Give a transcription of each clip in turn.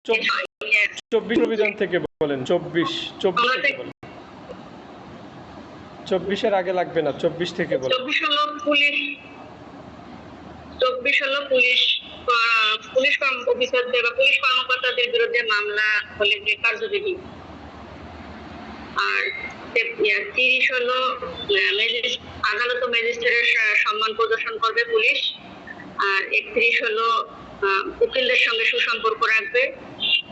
24 অভিযান থেকে বলেন। 24 থেকে বলেন। 24-এর আগে লাগবে না, 24 থেকে বলেন। 24 হলো পুলিশ, 24 হলো পুলিশ অফিসারদের বা পুলিশ কর্মকর্তাদের বিরুদ্ধে মামলা হলে যে কার্যবিধি। আর 30 হলো আদালত ও ম্যাজিস্ট্রেটের সম্মান প্রদর্শন করবে পুলিশ। আর 31 হলো উকিলদের সঙ্গে সুসম্পর্ক রাখবে।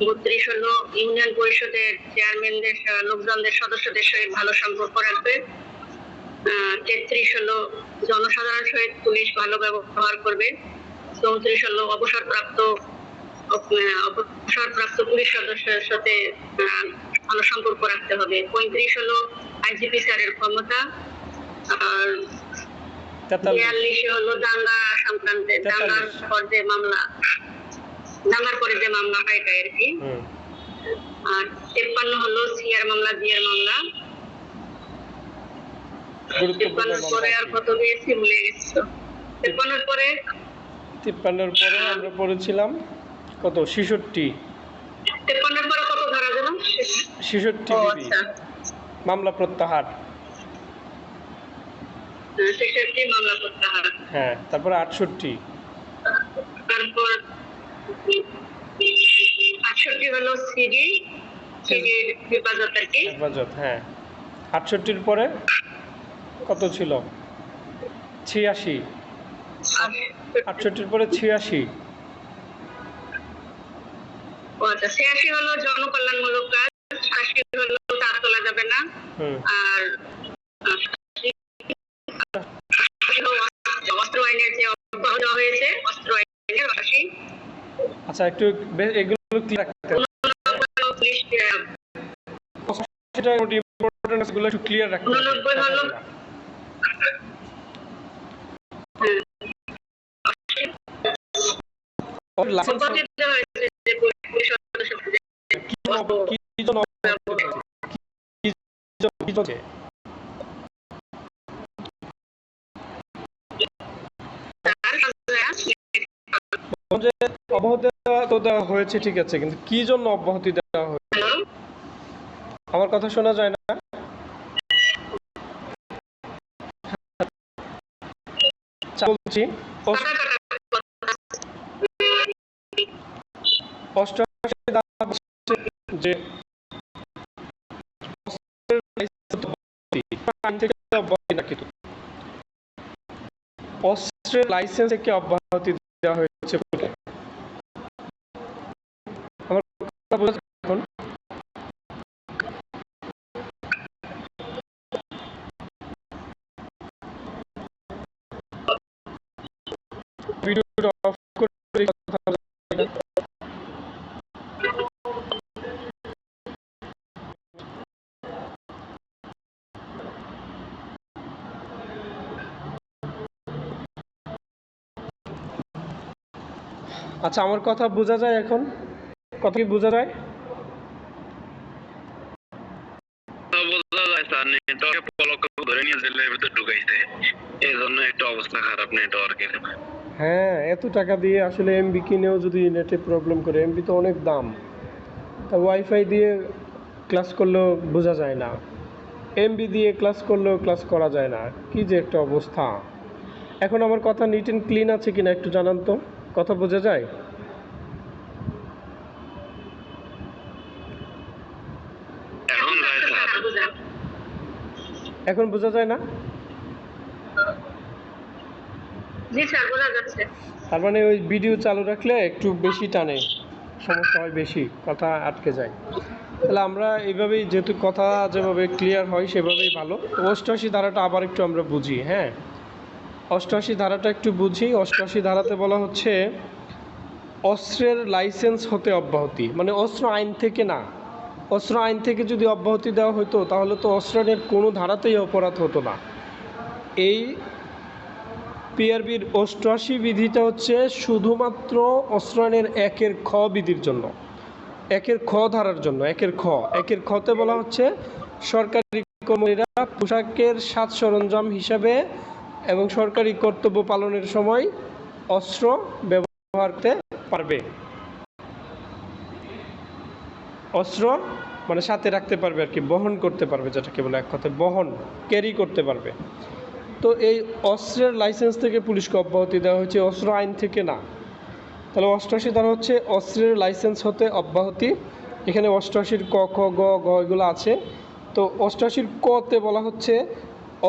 32 হলো ইউনিয়ন পরিষদের চেয়ারম্যানদের লোকজনদের সদস্যদের সহিত ভালো সম্পর্ক রাখবে। 33 হলো জনসাধারণ সহিত পুলিশ ভালো ব্যবহার করবে। 34 হলো অবসরপ্রাপ্ত পুলিশ সদস্যের সাথে ভালো সম্পর্ক রাখতে হবে। 35 হলো আইজিপি স্যারের ক্ষমতা। আর 43 হলো দাঙ্গা সংক্রান্ত দাঙ্গার পরে যে মামলা হয় এটা আর কি। আর 53 হলো সিআর মামলা, জিআর মামলা। 53 পরে আর কত দিয়েছি ভুলে গেছি। 53 পরে আমরা পড়েছিলাম কত 66। 53 পরে কত ধারা যেন 66 মামলা প্রত্যাহার। 66 মামলা প্রত্যাহার। হ্যাঁ, তারপর 68। তারপর 68 হলো সিডি হেফাজত আর কি। হেফাজত, হ্যাঁ। 68-র পরে কত ছিল? 86। 68-র পরে 86। আচ্ছা, 86 হলো জনকল্যাণমূলক কাজ। 86 হলো তার তোলা যাবে না। আর অস্ত্র আইনের যে অব্যাহত হয়েছে, অস্ত্র আইনের 80। আচ্ছা, একটু এগুলো ক্লিয়ার রাখতে হবে। সেটা ইম্পর্টেন্ট, এগুলো একটু ক্লিয়ার রাখতে হবে। 89 হলো লাইসেন্স অব্যাহতি তো দেওয়া হয়েছে, ঠিক আছে, কিন্তু কি জন্য অব্যাহতি দেওয়া হয়েছে? আমার কথা শোনা যায় না? বলছি 88 যে অস্ত্রের লাইসেন্স থেকে অব্যাহতি দেওয়া হয়েছে। আমার কথা বোঝা যাচ্ছে এখন? ভিডিওটা অফ করে কথা বলা যায় না? আচ্ছা, আমার কথা বোঝা যায় এখন? কথা কি বোঝা যায়? হ্যাঁ, এত টাকা দিয়ে আসলে এমবি কিনেও যদি নেটে প্রবলেম করে, এমবি তো অনেক দাম। তা ওয়াইফাই দিয়ে ক্লাস করলেও বোঝা যায় না, এমবি দিয়ে ক্লাস করলেও ক্লাস করা যায় না। কি যে একটা অবস্থা। এখন আমার কথা নিট অ্যান্ড ক্লিন আছে কিনা একটু জানান তো, কথা বোঝা যায়? এখন বোঝা যায় না? জি স্যার, বোঝা যাচ্ছে। তার মানে ওই ভিডিও চালু রাখলে একটু বেশি টানে, সমস্যা হয়, বেশি কথা আটকে যায়। তাহলে আমরা এইভাবেই, যেহেতু কথা যেভাবে ক্লিয়ার হয় সেভাবেই ভালো। 88 ধারাটা আবার একটু আমরা বুঝি। হ্যাঁ, 88 ধারাটা একটু বুঝি। 88 ধারাতে বলা হচ্ছে অস্ত্রের লাইসেন্স হতে অব্যাহতি, মানে অস্ত্র আইন থেকে না। অস্ত্র আইন থেকে যদি অব্যাহতি দেওয়া হতো তাহলে তো অস্ত্র আইনের কোনো ধারাতেই অপরাধ হতো না। এই পিআরবির 88 বিধিটা হচ্ছে শুধুমাত্র অস্ত্র আইনের 1-এর খ বিধির জন্য, 1-এর খ ধারার জন্য। 1-এর খতে বলা হচ্ছে সরকারি কর্মীরা পোশাকের সাজ সরঞ্জাম হিসাবে এবং সরকারি কর্তব্য পালনের সময় অস্ত্র ব্যবহার করতে পারবে। অস্ত্র মানে সাথে রাখতে পারবে আর কি, বহন করতে পারবে, যেটাকে বলে এক কথায় বহন, ক্যারি করতে পারবে। তো এই অস্ত্রের লাইসেন্স থেকে পুলিশকে অব্যাহতি দেওয়া হয়েছে, অস্ত্র আইন থেকে না। তাহলে 88 ধারা হচ্ছে অস্ত্রের লাইসেন্স হতে অব্যাহতি। এখানে 88 ক খ গ ঘ এগুলো আছে। তো 88 কতে বলা হচ্ছে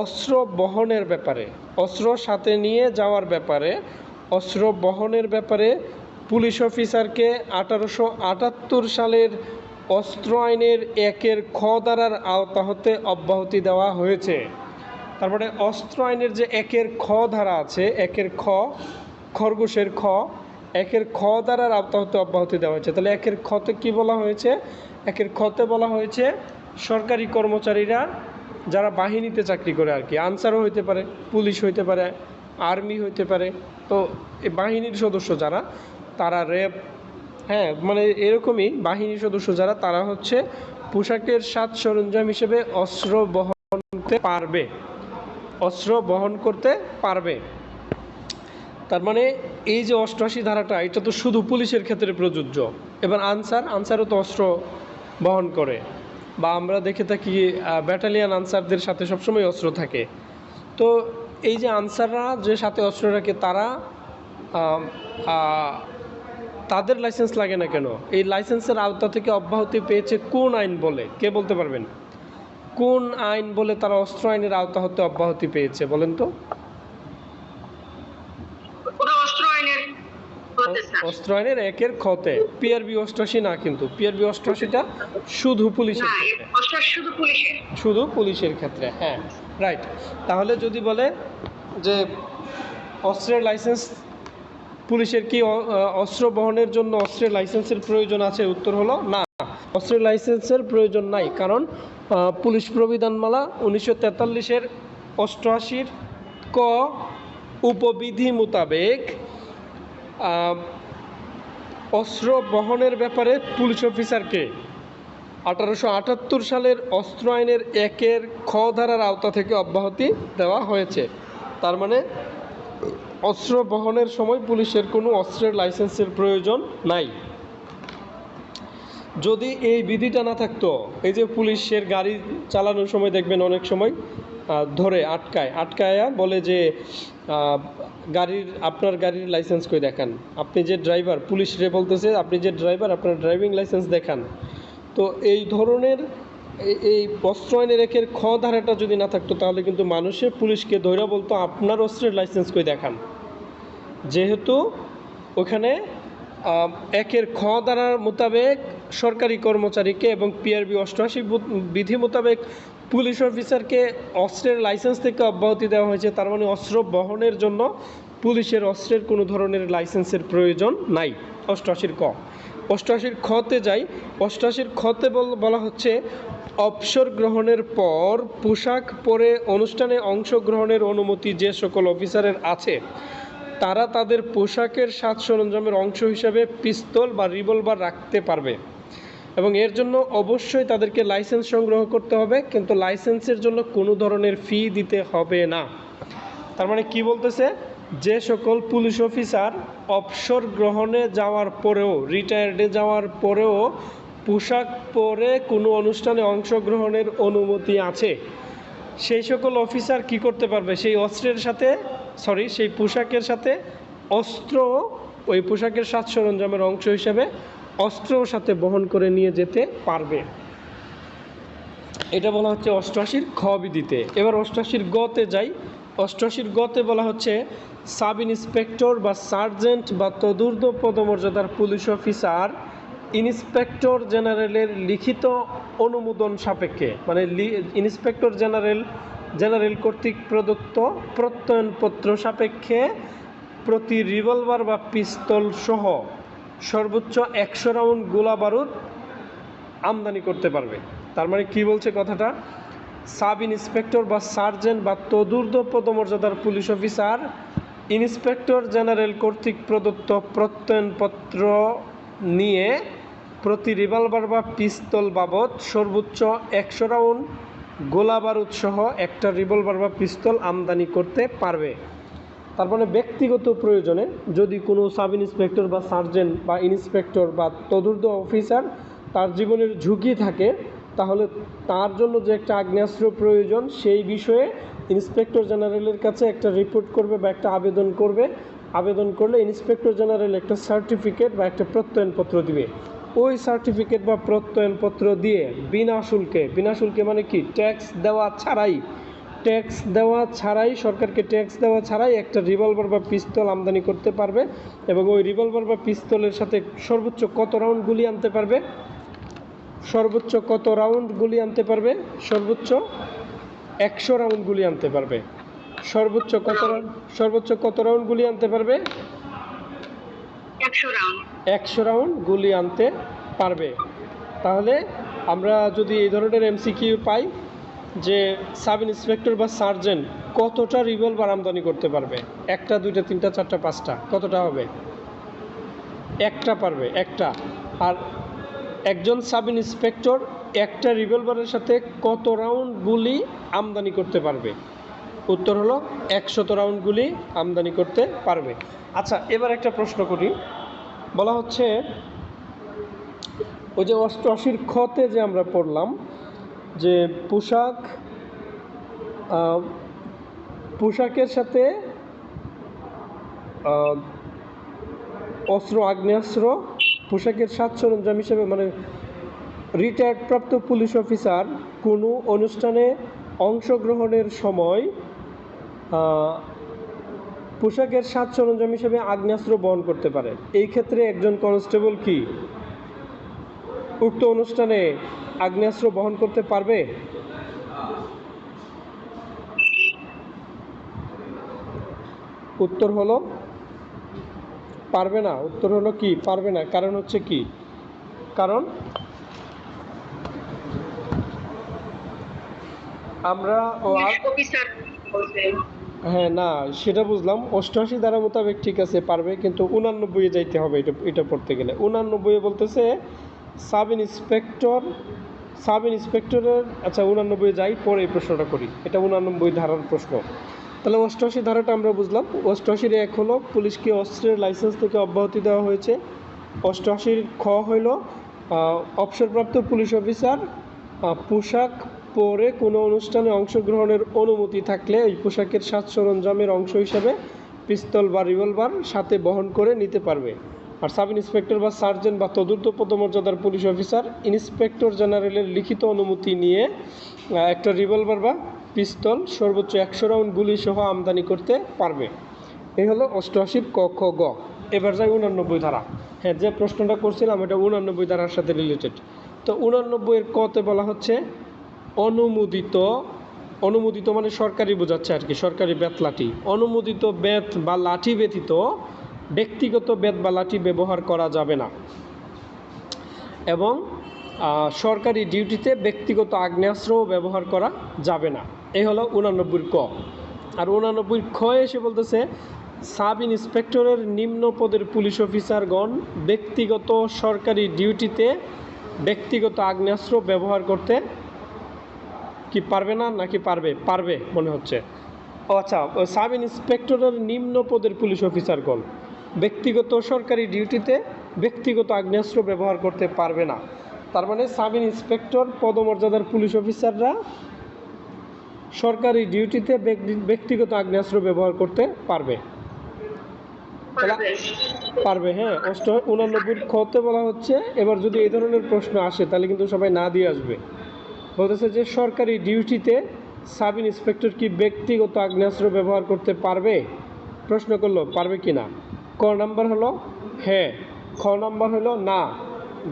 অস্ত্র বহনের ব্যাপারে, অস্ত্র সাথে নিয়ে যাওয়ার ব্যাপারে, অস্ত্র বহনের ব্যাপারে পুলিশ অফিসারকে 1878 সালের অস্ত্র আইনের 1 খ ধারার আওতা হতে অব্যাহতি দেওয়া হয়েছে। তারপরে অস্ত্র আইনের যে 1 খ ধারা আছে, 1 খ, খরগোশের খ, 1 খ ধারার আওতা হতে অব্যাহতি দেওয়া হয়েছে। তাহলে 1 খতে কী বলা হয়েছে? 1 খতে বলা হয়েছে সরকারি কর্মচারীরা যারা বাহিনীতে চাকরি করে আর কি, আনসারও হইতে পারে, পুলিশ হইতে পারে, আর্মি হইতে পারে, তো এই বাহিনীর সদস্য যারা, তারা র্যাব, হ্যাঁ মানে এরকমই বাহিনীর সদস্য যারা, তারা হচ্ছে পোশাকের সাজ সরঞ্জাম হিসেবে অস্ত্র বহন করতে পারবে, অস্ত্র বহন করতে পারবে। তার মানে এই যে 88 ধারাটা, এটা তো শুধু পুলিশের ক্ষেত্রে প্রযোজ্য। এবার আনসারও তো অস্ত্র বহন করে, বা আমরা দেখে থাকি ব্যাটালিয়ান আনসারদের সাথে সবসময় অস্ত্র থাকে। তো এই যে আনসাররা যে সাথে অস্ত্র রাখে, তারা তাদের লাইসেন্স লাগে না কেন? এই লাইসেন্সের আওতা থেকে অব্যাহতি পেয়েছে কোন আইন বলে? কে বলতে পারবেন? কোন আইন বলে তারা অস্ত্র আইনের আওতা হতে অব্যাহতি পেয়েছে বলেন তো? অস্ত্র আইনের 1 খতে, পিআরবি 88 না, কিন্তু পিআরবি 88টা শুধু পুলিশের ক্ষেত্রে, শুধু পুলিশের ক্ষেত্রে। হ্যাঁ রাইট। তাহলে যদি বলে যে অস্ত্রের লাইসেন্স, পুলিশের কি অস্ত্র বহনের জন্য অস্ত্রের লাইসেন্সের প্রয়োজন আছে? উত্তর হলো না, অস্ত্রের লাইসেন্সের প্রয়োজন নাই। কারণ পুলিশ প্রবিধানমালা 1943-এর 88 ক উপবিধি মোতাবেক অস্ত্র বহনের ব্যাপারে পুলিশ অফিসারকে 1878 সালের অস্ত্র আইনের 1 খ ধারার আওতা থেকে অব্যাহতি দেওয়া হয়েছে। তার মানে অস্ত্র বহনের সময় পুলিশের কোনো অস্ত্রের লাইসেন্সের প্রয়োজন নাই। যদি এই বিধিটা না থাকতো, এই যে পুলিশের গাড়ি চালানোর সময় দেখবেন অনেক সময় ধরে আটকায়া বলে যে আপনার গাড়ির লাইসেন্স কই দেখান, আপনি যে ড্রাইভার, পুলিশ রে বলতেছে আপনি যে ড্রাইভার, আপনার ড্রাইভিং লাইসেন্স দেখান। তো এই ধরনের এই অস্ত্র আইনের 1 খ ধারাটা যদি না থাকতো, তাহলে কিন্তু মানুষে পুলিশকে ধৈর্য বলতো আপনার অস্ত্রের লাইসেন্স কই দেখান। যেহেতু ওখানে 1 খ ধারার মোতাবেক সরকারি কর্মচারীকে এবং পিআরবি 88 বিধি মোতাবেক পুলিশ অফিসারকে অস্ত্রের লাইসেন্স থেকে অব্যাহতি দেওয়া হয়েছে। তার মানে অস্ত্র বহনের জন্য পুলিশের অস্ত্রের কোনো ধরনের লাইসেন্সের প্রয়োজন নাই। 88 ক। 88 খতে যাই। 88 খতে বলা হচ্ছে অবসর গ্রহণের পর পোশাক পরে অনুষ্ঠানে অংশগ্রহণের অনুমতি যে সকল অফিসারের আছে, তারা তাদের পোশাকের সাজ সরঞ্জামের অংশ হিসাবে পিস্তল বা রিভলভার রাখতে পারবে এবং এর জন্য অবশ্যই তাদেরকে লাইসেন্স সংগ্রহ করতে হবে, কিন্তু লাইসেন্সের জন্য কোনো ধরনের ফি দিতে হবে না। তার মানে কি বলতেছে? যে সকল পুলিশ অফিসার অবসর গ্রহণে যাওয়ার পরেও, রিটায়ার্ডে যাওয়ার পরেও পোশাক পরে কোনো অনুষ্ঠানে অংশগ্রহণের অনুমতি আছে, সেই সকল অফিসার কি করতে পারবে? সেই অস্ত্রের সাথে সেই পোশাকের সাথে অস্ত্র, ওই পোশাকের সাজ সরঞ্জামের অংশ হিসেবে অস্ত্রও সাথে বহন করে নিয়ে যেতে পারবে। এটা বলা হচ্ছে 88 খ বিধিতে। এবার 88 গতে যাই। 88 গতে বলা হচ্ছে সাব ইন্সপেক্টর বা সার্জেন্ট বা তদূর্ধ্ব পদমর্যাদার পুলিশ অফিসার ইন্সপেক্টর জেনারেলের লিখিত অনুমোদন সাপেক্ষে, মানে ইন্সপেক্টর জেনারেল কর্তৃক প্রদত্ত প্রত্যয়নপত্র সাপেক্ষে প্রতি রিভলভার বা পিস্তল সহ সর্বোচ্চ 100 রাউন্ড গোলা বারুদ আমদানি করতে পারবে। তার মানে কি বলছে কথাটা? সাব ইন্সপেক্টর বা সার্জেন্ট বা তদূর্ধ্ব পদমর্যাদার পুলিশ অফিসার ইন্সপেক্টর জেনারেল কর্তৃক প্রদত্ত প্রত্যয়নপত্র নিয়ে প্রতি রিভলভার বা পিস্তল বাবদ সর্বোচ্চ 100 রাউন্ড গোলা বারুদ সহ একটা রিভলভার বা পিস্তল আমদানি করতে পারবে। তার মানে ব্যক্তিগত প্রয়োজনে যদি কোনো সাব ইন্সপেক্টর বা সার্জেন্ট বা ইন্সপেক্টর বা তদূর্ধ্ব অফিসার তার জীবনের ঝুঁকি থাকে, তাহলে তার জন্য যে একটা আগ্নেয়াস্ত্র প্রয়োজন সেই বিষয়ে ইন্সপেক্টর জেনারেলের কাছে একটা রিপোর্ট করবে বা একটা আবেদন করবে। আবেদন করলে ইন্সপেক্টর জেনারেল একটা সার্টিফিকেট বা একটা প্রত্যয়নপত্র দিবে। ওই সার্টিফিকেট বা প্রত্যয়নপত্র দিয়ে বিনা শুল্কে মানে কি, ট্যাক্স দেওয়া ছাড়াই সরকারকে ট্যাক্স দেওয়া ছাড়াই একটা রিভলভার বা পিস্তল আমদানি করতে পারবে। এবং ওই রিভলভার বা পিস্তলের সাথে সর্বোচ্চ কত রাউন্ড গুলি আনতে পারবে? সর্বোচ্চ 100 রাউন্ড গুলি আনতে পারবে। সর্বোচ্চ কত রাউন্ড গুলি আনতে পারবে? 100 রাউন্ড গুলি আনতে পারবে। তাহলে আমরা যদি এই ধরনের এমসিকিউ পাই যে সাব ইন্সপেক্টর বা সার্জেন্ট কতটা রিভলভার আমদানি করতে পারবে, 1টা 2টা 3টা 4টা 5টা, কতটা হবে? 1টা পারবে, 1টা। আর একজন সাব ইন্সপেক্টর একটা রিভলভারের সাথে কত রাউন্ড গুলি আমদানি করতে পারবে? উত্তর হলো 100 রাউন্ড গুলি আমদানি করতে পারবে। আচ্ছা, এবার একটা প্রশ্ন করি। বলা হচ্ছে ওই যে 88 খতে যে আমরা পড়লাম যে পোশাকের সাথে আগ্নেয়াস্ত্র পোশাকের সাজ সরঞ্জাম হিসেবে, মানে রিটায়ার্ড প্রাপ্ত পুলিশ অফিসার কোনো অনুষ্ঠানে অংশগ্রহণের সময় পোশাকের সাজ সরঞ্জাম হিসেবে আগ্নেয়াস্ত্র বহন করতে পারে। এই ক্ষেত্রে একজন কনস্টেবল কি উক্ত অনুষ্ঠানে আগ্নেয়াস্ত্র বহন করতে পারবে? উত্তর হলো পারবে না। উত্তর হলো কি? পারবে না। কারণ হচ্ছে কি? কারণ আমরা হ্যাঁ, না সেটা বুঝলাম। 88 ধারা মোতাবেক ঠিক আছে পারবে, কিন্তু 89 যাইতে হবে। এটা পড়তে গেলে 89 বলতেছে সাব ইন্সপেক্টরের। আচ্ছা, 89 যাই, পরে এই প্রশ্নটা করি। এটা 89 ধারার প্রশ্ন। তাহলে 88 ধারাটা আমরা বুঝলাম। 88 এক হলো পুলিশকে অস্ত্রের লাইসেন্স থেকে অব্যাহতি দেওয়া হয়েছে। 88 খ হইল অবসরপ্রাপ্ত পুলিশ অফিসার পোশাক পরে কোনো অনুষ্ঠানে অংশগ্রহণের অনুমতি থাকলে ওই পোশাকের সাজ সরঞ্জামের অংশ হিসাবে পিস্তল বা রিভলভার সাথে বহন করে নিতে পারবে। আর সাব ইন্সপেক্টর বা সার্জেন্ট বা তদূর্ধ্ব পদমর্যাদার পুলিশ অফিসার ইন্সপেক্টর জেনারেলের লিখিত অনুমতি নিয়ে একটা রিভলভার বা পিস্তল সর্বোচ্চ 100 রাউন্ড গুলি সহ আমদানি করতে পারবে। এই হলো 88 ক খ গ। এবার যাই 89 ধারা। হ্যাঁ, যে প্রশ্নটা করছিলাম এটা 89 ধারার সাথে রিলেটেড। তো 89 কতে বলা হচ্ছে অনুমোদিত মানে সরকারি বোঝাচ্ছে আর কি, সরকারি বেত লাঠি। অনুমোদিত বেত বা লাঠি ব্যতীত ব্যক্তিগত বেত বা লাঠি ব্যবহার করা যাবে না, এবং সরকারি ডিউটিতে ব্যক্তিগত আগ্নেয়াস্ত্রও ব্যবহার করা যাবে না। এই হলো 89 ক। আর 89 খ এসে বলতেছে সাব ইন্সপেক্টরের নিম্ন পদের পুলিশ অফিসারগণ ব্যক্তিগত সরকারি ডিউটিতে ব্যক্তিগত আগ্নেয়াস্ত্র ব্যবহার করতে কি পারবে না, নাকি পারবে? পারবে মনে হচ্ছে। আচ্ছা, সাব ইন্সপেক্টরের নিম্ন পদের পুলিশ অফিসারগণ ব্যক্তিগত সরকারি ডিউটিতে ব্যক্তিগত আগ্নেয়াস্ত্র ব্যবহার করতে পারবে না। তার মানে সাব ইন্সপেক্টর পদমর্যাদার পুলিশ অফিসাররা সরকারি ডিউটিতে ব্যক্তিগত আগ্নেয়াস্ত্র ব্যবহার করতে পারবে। হ্যাঁ, 89 খতে বলা হচ্ছে। এবার যদি এই ধরনের প্রশ্ন আসে তাহলে কিন্তু সবাই না দিয়ে আসবে। বলতেছে যে সরকারি ডিউটিতে সাব ইন্সপেক্টর কি ব্যক্তিগত আগ্নেয়াস্ত্র ব্যবহার করতে পারবে? প্রশ্ন করলো পারবে কি না। ক নাম্বার হলো হ্যাঁ, খ নাম্বার হলো না,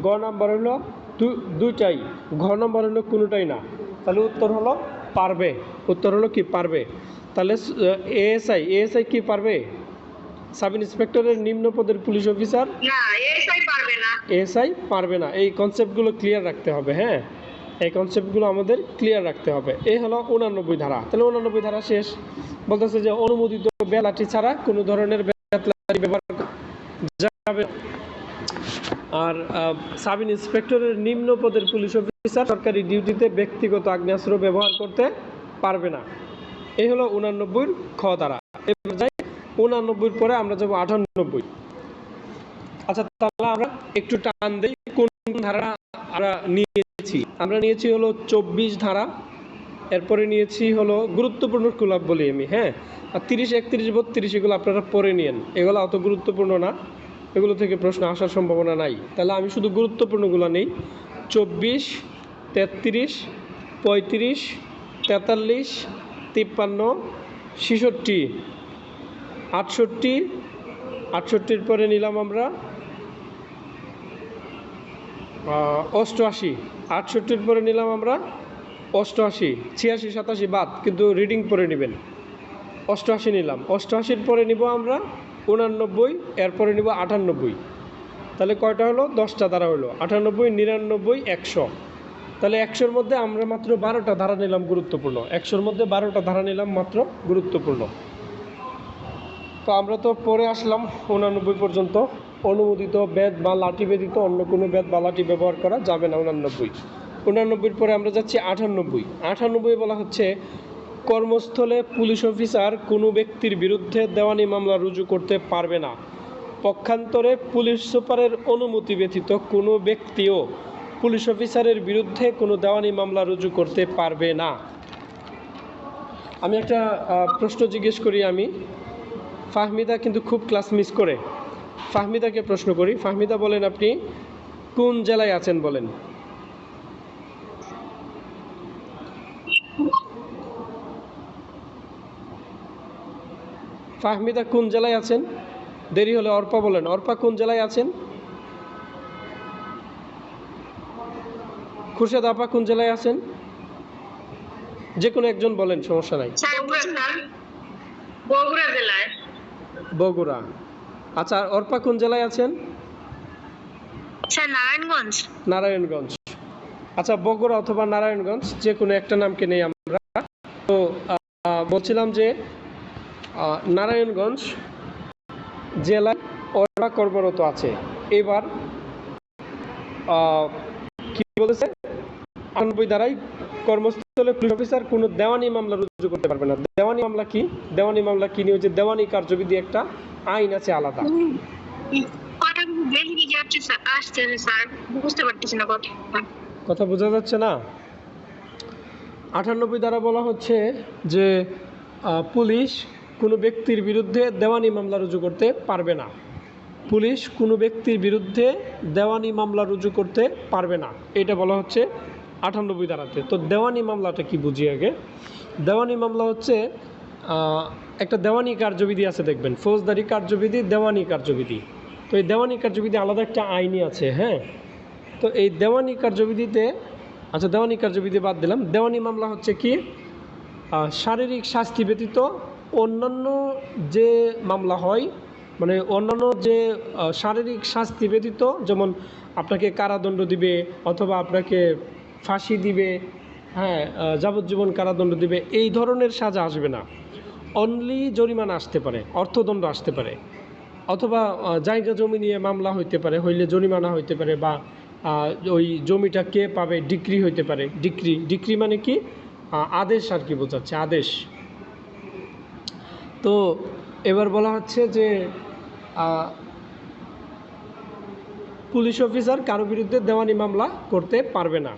গ নাম্বার হলো দুইটাই, ঘ নাম্বার হলো কোনোটাই না। তাহলে উত্তর হলো পারবে। উত্তর হলো কি? পারবে। তাহলে এএসআই কি পারবে? সাব ইন্সপেক্টরের নিম্ন পদের পুলিশ অফিসার এএসআই পারবে না। এই কনসেপ্টগুলো ক্লিয়ার রাখতে হবে। হ্যাঁ, এই কনসেপ্টগুলো আমাদের ক্লিয়ার রাখতে হবে। এই হলো 89 ধারা। তাহলে 89 ধারা শেষ। বলতেছে যে অনুমোদিত বেত লাঠি ছাড়া কোনো ধরনের বেত লাঠি ব্যবহার যাবে। আর সাব ইন্সপেক্টরের নিম্ন পদের পুলিশ অফিসার সরকারি ডিউটিতে ব্যক্তিগত আগ্নেয়াস্ত্র ব্যবহার করতে পারবে না। এই হলো 89 খ ধারা। এবার যাই 89 পরে আমরা যাবো 98। আচ্ছা, তাহলে আমরা একটু টান দেই কোন ধারা আমরা নিয়েছি হলো 24 ধারা, এরপরে নিয়েছি হলো গুরুত্বপূর্ণ ক্লাব বলি আমি, হ্যাঁ। আর 30, 31, 32 এগুলো আপনারা পরে নিয়েন, এগুলো অত গুরুত্বপূর্ণ না, এগুলো থেকে প্রশ্ন আসার সম্ভাবনা নাই। তাহলে আমি শুধু গুরুত্বপূর্ণগুলো নেই। 24, 33, 35, 43, 53, 66, 68, 68 পরে নিলাম আমরা 88, 68 পরে নিলাম আমরা 88, 86, 87 বাদ, কিন্তু রিডিং পরে নেবেন। 88 নিলাম, 88 পরে নিব আমরা 89, এরপরে নিব 98। তাহলে কয়টা হলো? 10টা ধারা হলো, 98, 99, 100। তাহলে 100-র মধ্যে আমরা মাত্র 12টা ধারা নিলাম গুরুত্বপূর্ণ, 100-র মধ্যে 12টা ধারা নিলাম মাত্র গুরুত্বপূর্ণ। তো আমরা তো পরে আসলাম 89 পর্যন্ত। অনুমোদিত বেদ বা লাঠি ব্যতীত অন্য কোনো বেদ বা লাঠি ব্যবহার করা যাবে না। 89 পরে আমরা যাচ্ছি 98 বলা হচ্ছে, কর্মস্থলে পুলিশ অফিসার কোনো ব্যক্তির বিরুদ্ধে দেওয়ানি মামলা রুজু করতে পারবে না। পক্ষান্তরে পুলিশ সুপারের অনুমতি ব্যতীত কোনো ব্যক্তিও পুলিশ অফিসারের বিরুদ্ধে কোনো দেওয়ানি মামলা রুজু করতে পারবে না। আমি একটা প্রশ্ন জিজ্ঞেস করি, আমি ফাহমিদা কিন্তু খুব ক্লাস মিস করে, ফাহমিদাকে প্রশ্ন করি। ফাহমিদা বলেন, আপনি কোন জেলায় আছেন বলেন? ফাহমিদা কোন জেলায় আছেন? দেরি হলে অর্পা বলেন, অর্পা কোন জেলায় আছেন? খুরশেদ আপা কোন জেলায় আছেন? যে কোনো একজন বলেন, সমস্যা নাই। বগুড়া জেলায়। বগুড়া। আচ্ছা, অর্পা কোন জেলায় আছেন? নারায়ণগঞ্জ। নারায়ণগঞ্জ। আচ্ছা, বগুড়া অথবা নারায়ণগঞ্জ, যে কোনো একটা নামকে নেই আমরা। তো বলছিলাম যে নারায়ণগঞ্জ জেলায় অর্পা কর্মরত আছে। এবার কি বলেছে? 98 ধারায় কর্মস্থলে পুলিশ অফিসার কোনো দেওয়ানি মামলা রুজু করতে পারবে না। দেওয়ানি মামলা কি? দেওয়ানি মামলা কি নিয়ে যে দেওয়ানি কার্যবিধি একটা আইন আছে আলাদা। কথা বোঝা যাচ্ছে না? 98 ধারা বলা হচ্ছে যে পুলিশ কোনো ব্যক্তির বিরুদ্ধে দেওয়ানি মামলা রুজু করতে পারবে না। পুলিশ কোনো ব্যক্তির বিরুদ্ধে দেওয়ানি মামলা রুজু করতে পারবে না, এটা বলা হচ্ছে 98 ধারাতে। তো দেওয়ানি মামলাটা কি বুঝি আগে? দেওয়ানি মামলা হচ্ছে একটা দেওয়ানি কার্যবিধি আছে, দেখবেন, ফৌজদারি কার্যবিধি, দেওয়ানি কার্যবিধি। তো এই দেওয়ানি কার্যবিধি আলাদা একটা আইনই আছে, হ্যাঁ। তো এই দেওয়ানি কার্যবিধিতে, আচ্ছা দেওয়ানি কার্যবিধি বাদ দিলাম। দেওয়ানি মামলা হচ্ছে কি, শারীরিক শাস্তি ব্যতীত অন্যান্য যে মামলা হয়, মানে অন্যান্য যে শারীরিক শাস্তি ব্যতীত, যেমন আপনাকে কারাদণ্ড দিবে অথবা আপনাকে ফাঁসি দিবে, হ্যাঁ, যাবজ্জীবন কারাদণ্ড দিবে, এই ধরনের সাজা আসবে না। অনলি জরিমানা আসতে পারে, অর্থদণ্ড আসতে পারে, অথবা জায়গা জমি নিয়ে মামলা হইতে পারে, হইলে জরিমানা হইতে পারে, বা ওই জমিটা কে পাবে ডিক্রি হইতে পারে। ডিক্রি মানে কি? আদেশ আর কি বোঝাচ্ছে, আদেশ। তো এবার বলা হচ্ছে যে পুলিশ অফিসার কারো বিরুদ্ধে দেওয়ানি মামলা করতে পারবে না।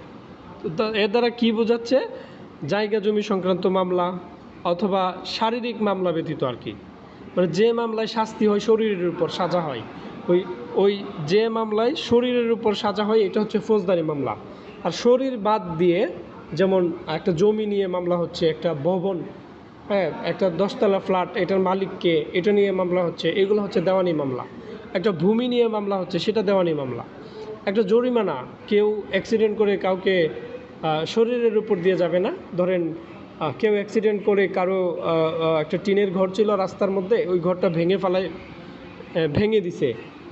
তো এর দ্বারা কী বোঝাচ্ছে? জায়গা জমি সংক্রান্ত মামলা অথবা শারীরিক মামলা ব্যতীত আর কি, মানে যে মামলায় শাস্তি হয়, শরীরের উপর সাজা হয়, ওই যে মামলায় শরীরের উপর সাজা হয়, এটা হচ্ছে ফৌজদারি মামলা। আর শরীর বাদ দিয়ে, যেমন একটা জমি নিয়ে মামলা হচ্ছে, একটা ভবন, হ্যাঁ, একটা 10তলা ফ্ল্যাট, এটার মালিককে, এটা নিয়ে মামলা হচ্ছে, এগুলো হচ্ছে দেওয়ানি মামলা। একটা ভূমি নিয়ে মামলা হচ্ছে, সেটা দেওয়ানি মামলা। একটা জরিমানা, কেউ অ্যাক্সিডেন্ট করে কাউকে শরীরের উপর দিয়ে যাবে না। ধরেন কেউ অ্যাক্সিডেন্ট করে কারো একটা টিনের ঘর ছিল রাস্তার মধ্যে, ওই ঘরটা ভেঙে দিছে,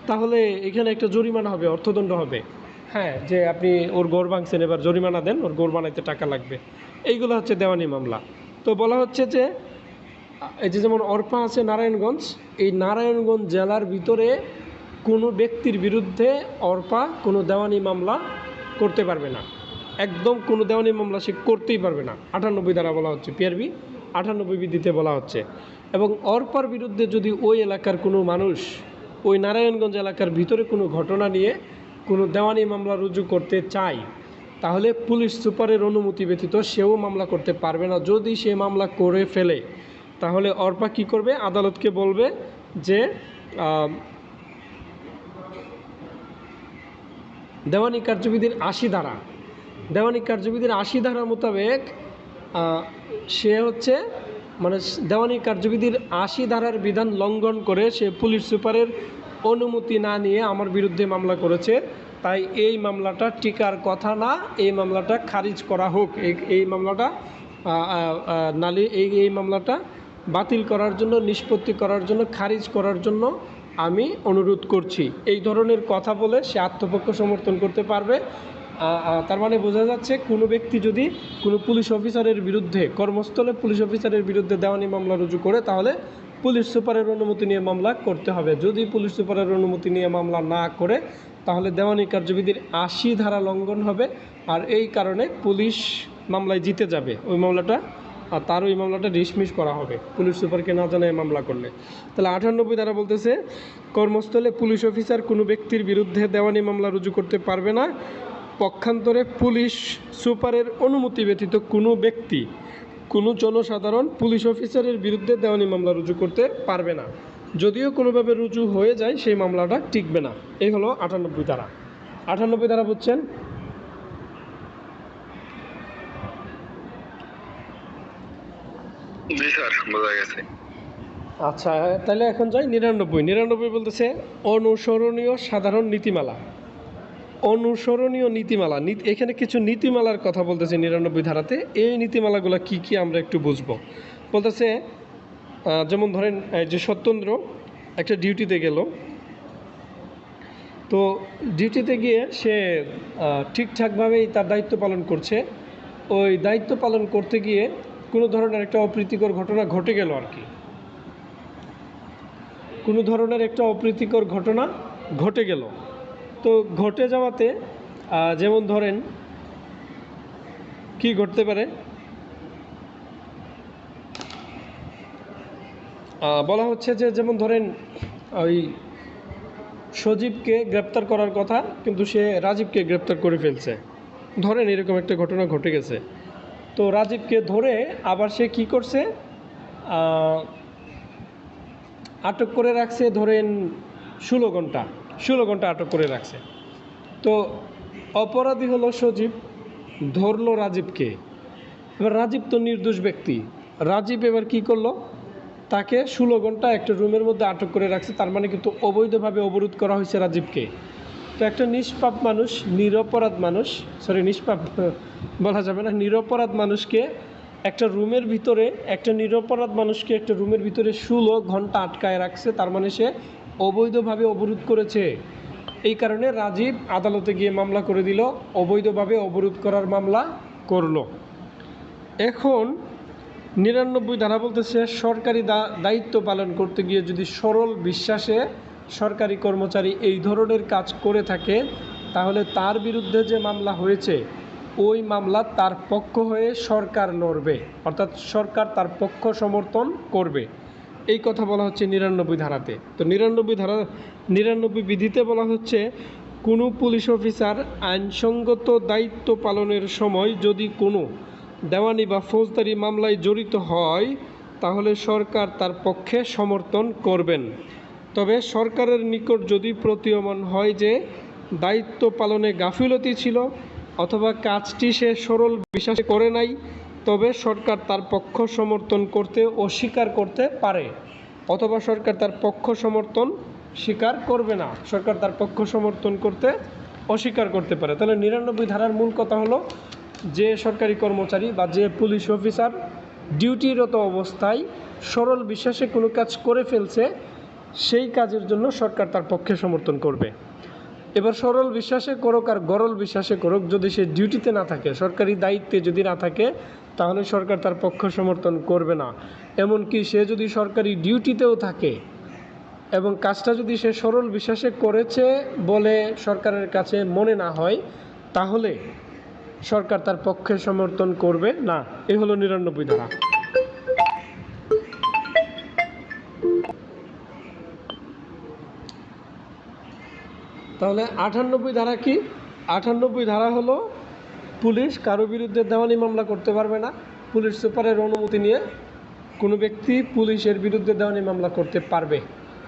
তাহলে এখানে একটা জরিমানা হবে, অর্থদণ্ড হবে, হ্যাঁ, যে আপনি ওর ঘর ভাঙছেন, এবার জরিমানা দেন, ওর ঘর বানাইতে টাকা লাগবে। এইগুলো হচ্ছে দেওয়ানি মামলা। তো বলা হচ্ছে যে এই যে যেমন অর্পা আছে নারায়ণগঞ্জ, এই নারায়ণগঞ্জ জেলার ভিতরে কোনো ব্যক্তির বিরুদ্ধে অর্পা কোনো দেওয়ানি মামলা করতে পারবে না, একদম কোনো দেওয়ানি মামলা সে করতেই পারবে না। 98 ধারা বলা হচ্ছে, পিআরবি 98 বিধিতে বলা হচ্ছে। এবং অর্পার বিরুদ্ধে যদি ওই এলাকার কোনো মানুষ, ওই নারায়ণগঞ্জ এলাকার ভিতরে কোনো ঘটনা নিয়ে কোনো দেওয়ানি মামলা রুজু করতে চায়, তাহলে পুলিশ সুপারের অনুমতি ব্যতীত সেও মামলা করতে পারবে না। যদি সে মামলা করে ফেলে তাহলে অর্পা কী করবে, আদালতকে বলবে যে দেওয়ানি কার্যবিধির ৮০ ধারা, দেওয়ানি কার্যবিধির ৮০ ধারা মোতাবেক সে হচ্ছে মানে দেওয়ানি কার্যবিধির ৮০ ধারার বিধান লঙ্ঘন করে সে পুলিশ সুপারের অনুমতি না নিয়ে আমার বিরুদ্ধে মামলা করেছে, তাই এই মামলাটা টিকার কথা না, এই মামলাটা খারিজ করা হোক। এই মামলাটা এই মামলাটা বাতিল করার জন্য, নিষ্পত্তি করার জন্য, খারিজ করার জন্য আমি অনুরোধ করছি। এই ধরনের কথা বলে সে আত্মপক্ষ সমর্থন করতে পারবে। তার মানে বোঝা যাচ্ছে কোনো ব্যক্তি যদি কোনো পুলিশ অফিসারের বিরুদ্ধে, কর্মস্থলে পুলিশ অফিসারের বিরুদ্ধে দেওয়ানি মামলা রুজু করে তাহলে পুলিশ সুপারের অনুমতি নিয়ে মামলা করতে হবে। যদি পুলিশ সুপারের অনুমতি নিয়ে মামলা না করে তাহলে দেওয়ানি কার্যবিধির ৮০ ধারা লঙ্ঘন হবে, আর এই কারণে পুলিশ মামলায় জিতে যাবে ওই মামলাটা, আর তার ওই মামলাটা ডিসমিস করা হবে পুলিশ সুপারকে না জানায় মামলা করলে। তাহলে ৯৮ ধারা বলতেছে কর্মস্থলে পুলিশ অফিসার কোনো ব্যক্তির বিরুদ্ধে দেওয়ানি মামলা রুজু করতে পারবে না। পক্ষান্তরে পুলিশ সুপারের অনুমতি ব্যতীত কোনো ব্যক্তি, কোনো জনসাধারণ পুলিশ অফিসারের বিরুদ্ধে দেওয়ানি মামলা রুজু করতে পারবে না। যদিও কোনোভাবে রুজু হয়ে যায় সেই মামলাটা টিকবে না। এই হলো ৯৮ ধারা। ৯৮ ধারা বুঝছেন? জি স্যার, বোঝা গেছে। আচ্ছা, তাহলে এখন যাই ৯৯। ৯৯ বলতেছে অনুসরণীয় সাধারণ নীতিমালা। অনুসরণীয় নীতিমালা, এখানে কিছু নীতিমালার কথা বলতেছে ৯৯ ধারাতে। এই নীতিমালাগুলো কি কি আমরা একটু বুঝবো। বলতেছে যেমন ধরেন যে স্বতন্ত্র একটা ডিউটিতে গেল, তো ডিউটিতে গিয়ে সে ঠিকঠাকভাবেই তার দায়িত্ব পালন করছে। ওই দায়িত্ব পালন করতে গিয়ে কোনো ধরনের একটা অপ্রীতিকর ঘটনা ঘটে গেল আর কি, কোনো ধরনের একটা অপ্রীতিকর ঘটনা ঘটে গেল। তো ঘটে যাওয়াতে যেমন ধরেন কি ঘটতে পারে, বলা হচ্ছে যে যেমন ধরেন ওই সজীবকে গ্রেপ্তার করার কথা কিন্তু সে রাজীবকে গ্রেপ্তার করে ফেলছে, ধরেন এরকম একটা ঘটনা ঘটে গেছে। তো রাজীবকে ধরে আবার সে কি করছে, আটক করে রাখছে ধরেন ১৬ ঘন্টা আটক করে রাখছে। তো অপরাধী হলো সজীব, ধরলো রাজীবকে। এবার রাজীব তো নির্দোষ ব্যক্তি, রাজীব এবার কি করলো, তাকে ১৬ ঘন্টা একটা রুমের মধ্যে আটক করে রাখছে, তার মানে কিন্তু অবৈধভাবে অবরোধ করা হয়েছে রাজীবকে। তো একটা নিষ্পাপ মানুষ, নিরপরাধ মানুষ, নিষ্পাপ বলা যাবে না, নিরপরাধ মানুষকে একটা রুমের ভিতরে, একটা নিরপরাধ মানুষকে একটা রুমের ভিতরে ১৬ ঘন্টা আটকায় রাখছে, তার মানে সে অবৈধভাবে অবরোধ করেছে। এই কারণে রাজীব আদালতে গিয়ে মামলা করে দিল, অবৈধভাবে অবরোধ করার মামলা করলো। এখন ৯৯ ধারা বলতেছে সরকারি দায়িত্ব পালন করতে গিয়ে যদি সরল বিশ্বাসে সরকারি কর্মচারী এই ধরনের কাজ করে থাকে তাহলে তার বিরুদ্ধে যে মামলা হয়েছে ওই মামলা তার পক্ষ হয়ে সরকার লড়বে, অর্থাৎ সরকার তার পক্ষ সমর্থন করবে। এই কথা বলা হচ্ছে ৯৯ ধারাতে। তো ৯৯ বিধিতে বলা হচ্ছে কোনো পুলিশ অফিসার আইনসঙ্গত দায়িত্ব পালনের সময় যদি কোনো দেওয়ানি বা ফৌজদারি মামলায় জড়িত হয় তাহলে সরকার তার পক্ষে সমর্থন করবেন। তবে সরকারের নিকট যদি প্রতীয়মান হয় যে দায়িত্ব পালনে গাফিলতি ছিল অথবা কাজটি সে সরল বিশ্বাসে করে নাই, তবে সরকার তার পক্ষ সমর্থন করতে অস্বীকার করতে পারে, অথবা সরকার তার পক্ষ সমর্থন স্বীকার করবে না, সরকার তার পক্ষ সমর্থন করতে অস্বীকার করতে পারে। তাহলে ৯৯ ধারার মূল কথা হলো যে সরকারি কর্মচারী বা যে পুলিশ অফিসার ডিউটিরত অবস্থায় সরল বিশ্বাসে কোনো কাজ করে ফেলছে সেই কাজের জন্য সরকার তার পক্ষে সমর্থন করবে। এবার সরল বিশ্বাসে করুক আর গরল বিশ্বাসে করুক, যদি সে ডিউটিতে না থাকে, সরকারি দায়িত্বে যদি না থাকে তাহলে সরকার তার পক্ষ সমর্থন করবে না। এমনকি সে যদি সরকারি ডিউটিতেও থাকে এবং কাজটা যদি সে সরল বিশ্বাসে করেছে বলে সরকারের কাছে মনে না হয় তাহলে সরকার তার পক্ষে সমর্থন করবে না। এই হলো ৯৯ ধারা। তাহলে 98 ধারা কি? 98 ধারা হলো পুলিশ কারো বিরুদ্ধে দেওয়ানি মামলা করতে পারবে না। পুলিশ সুপারের অনুমতি নিয়ে কোনো ব্যক্তি পুলিশের বিরুদ্ধে দেওয়ানি মামলা করতে পারবে,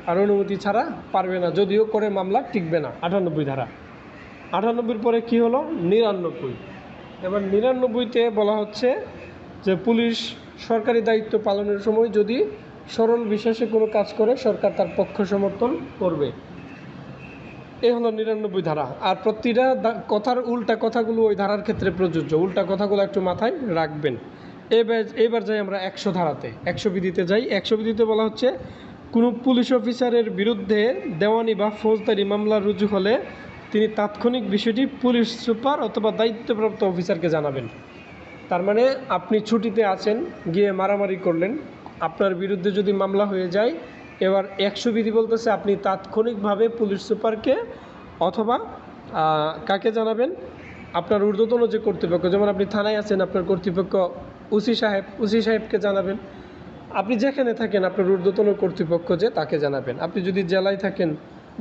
আর অনুমতি ছাড়া পারবে না, যদিও করে মামলা টিকবে না। 98 ধারা। 98 পরে কি হলো? 99। এবার 99তে বলা হচ্ছে যে পুলিশ সরকারি দায়িত্ব পালনের সময় যদি সরল বিশ্বাসে কোনো কাজ করে সরকার তার পক্ষ সমর্থন করবে। এই হলো 99 ধারা। আর প্রতিটা কথার উল্টা কথাগুলো ওই ধারার ক্ষেত্রে প্রযোজ্য। উল্টা কথাগুলো একটু মাথায় রাখবেন। এবার যাই আমরা 100 ধারাতে, 100 বিধিতে যাই। 100 বিধিতে বলা হচ্ছে কোনো পুলিশ অফিসারের বিরুদ্ধে দেওয়ানি বা ফৌজদারি মামলা রুজু হলে তিনি তাৎক্ষণিক বিষয়টি পুলিশ সুপার অথবা দায়িত্বপ্রাপ্ত অফিসারকে জানাবেন। তার মানে আপনি ছুটিতে আছেন, গিয়ে মারামারি করলেন, আপনার বিরুদ্ধে যদি মামলা হয়ে যায়, এবার 100 বিধি বলতেছে আপনি তাৎক্ষণিকভাবে পুলিশ সুপারকে অথবা কাকে জানাবেন? আপনার ঊর্ধ্বতন যে কর্তৃপক্ষ, যেমন আপনি থানায় আছেন, আপনার কর্তৃপক্ষ ওসি সাহেবকে জানাবেন। আপনি যেখানে থাকেন আপনার ঊর্ধ্বতন কর্তৃপক্ষ যে তাকে জানাবেন। আপনি যদি জেলায় থাকেন,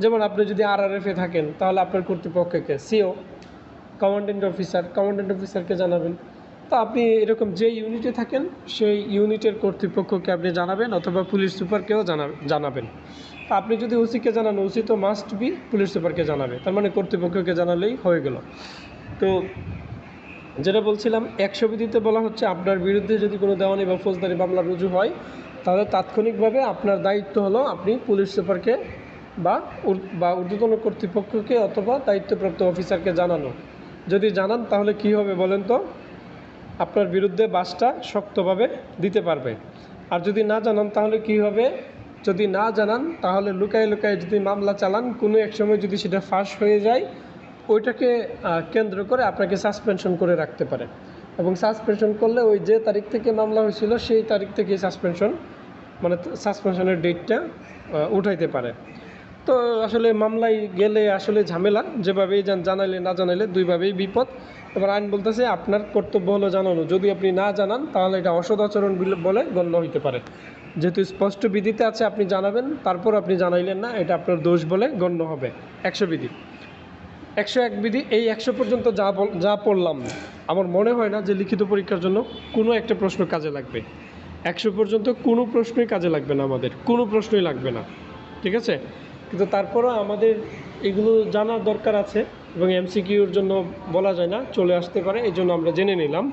যেমন আপনি যদি RRF-এ থাকেন, তাহলে আপনার কর্তৃপক্ষকে CO কমান্ডেন্ট অফিসারকে জানাবেন। তো আপনি এরকম যে ইউনিটে থাকেন সেই ইউনিটের কর্তৃপক্ষকে আপনি জানাবেন, অথবা পুলিশ সুপারকেও জানাবেন। তা আপনি যদি ওসিকে জানান, ওসি তো মাস্ট বি পুলিশ সুপারকে জানাবে, তার মানে কর্তৃপক্ষকে জানালেই হয়ে গেল। তো যেটা বলছিলাম, 100 বিধিতে বলা হচ্ছে আপনার বিরুদ্ধে যদি কোনো দেওয়ানি বা ফৌজদারি মামলা রুজু হয়, তাহলে তাৎক্ষণিকভাবে আপনার দায়িত্ব হলো আপনি পুলিশ সুপারকে বা ঊর্ধ্বতন কর্তৃপক্ষকে অথবা দায়িত্বপ্রাপ্ত অফিসারকে জানানো। যদি জানান তাহলে কি হবে বলেন তো? আপনার বিরুদ্ধে বাসটা শক্তভাবে দিতে পারবে। আর যদি না জানান তাহলে কি হবে? যদি না জানান তাহলে লুকায় যদি মামলা চালান, কোনো এক সময় যদি সেটা ফাঁস হয়ে যায়, ওইটাকে কেন্দ্র করে আপনাকে সাসপেনশন করে রাখতে পারে। এবং সাসপেনশন করলে ওই যে তারিখ থেকে মামলা হয়েছিল সেই তারিখ থেকে সাসপেনশনের ডেটটা উঠাইতে পারে। তো আসলে মামলায় গেলে আসলে ঝামেলা, যেভাবেই জানাইলে না জানাইলে দুইভাবেই বিপদ। এবার আইন বলতেছে আপনার কর্তব্য হলো জানানো। যদি আপনি না জানান তাহলে এটা অসদাচরণ বলে গণ্য হইতে পারে। যেহেতু স্পষ্ট বিধিতে আছে আপনি জানাবেন, তারপর আপনি জানাইলেন না, এটা আপনার দোষ বলে গণ্য হবে। 100 বিধি। 101 বিধি। এই 100 পর্যন্ত যা পড়লাম, আমার মনে হয় না যে লিখিত পরীক্ষার জন্য কোনো একটা প্রশ্ন কাজে লাগবে। 100 পর্যন্ত কোনো প্রশ্নই কাজে লাগবে না, আমাদের কোনো প্রশ্নই লাগবে না, ঠিক আছে? কিন্তু তারপরও আমাদের এগুলো জানার দরকার আছে, এবং MCQর জন্য বলা যায় না, চলে আসতে পারে, এই জন্য আমরা জেনে নিলাম।